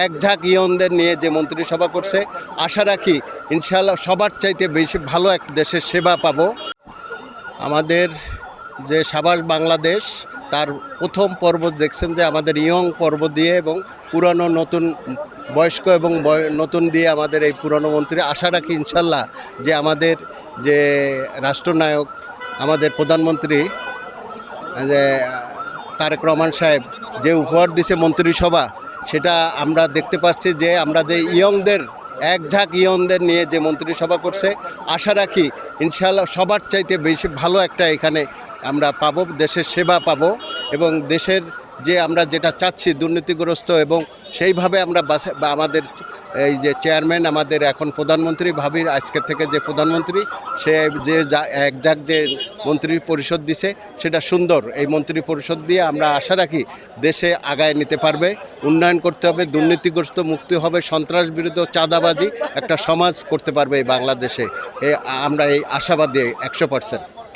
এক ঝাঁক ইয়নদের নিয়ে যে মন্ত্রিসভা করছে, আশা রাখি ইনশাআল্লাহ সবার চাইতে বেশি ভালো এক দেশের সেবা পাবো। আমাদের যে সাবাস বাংলাদেশ, তার প্রথম পর্ব দেখছেন যে আমাদের ইয়ং পর্ব দিয়ে এবং পুরানো নতুন বয়স্ক এবং নতুন দিয়ে আমাদের এই পুরানো মন্ত্রী। আশা রাখি ইনশাল্লাহ যে আমাদের যে রাষ্ট্রনায়ক, আমাদের প্রধানমন্ত্রী যে তারেক রহমান সাহেব যে উপহার দিছে মন্ত্রিসভা, সেটা আমরা দেখতে পাচ্ছি যে আমরা যে ইয়ংদের এক ঝাঁক ইয়নদের নিয়ে যে মন্ত্রিসভা করছে, আশা রাখি ইনশাআল্লাহ সবার চাইতে বেশি ভালো একটা এখানে আমরা পাবো, দেশের সেবা পাবো এবং দেশের যে আমরা যেটা চাচ্ছি দুর্নীতিগ্রস্ত, এবং সেইভাবে আমরা আমাদের এই যে চেয়ারম্যান, আমাদের এখন প্রধানমন্ত্রী ভাবির আজকে থেকে যে প্রধানমন্ত্রী, সে যে এক ঝাঁক যে মন্ত্রী পরিষদ দিছে সেটা সুন্দর। এই মন্ত্রী পরিষদ দিয়ে আমরা আশা রাখি দেশে আগায় নিতে পারবে, উন্নয়ন করতে হবে, দুর্নীতিগ্রস্ত মুক্তি হবে, সন্ত্রাস বিরুদ্ধ চাঁদাবাজি একটা সমাজ করতে পারবে এই বাংলাদেশে। আমরা এই আশাবাদী 100%।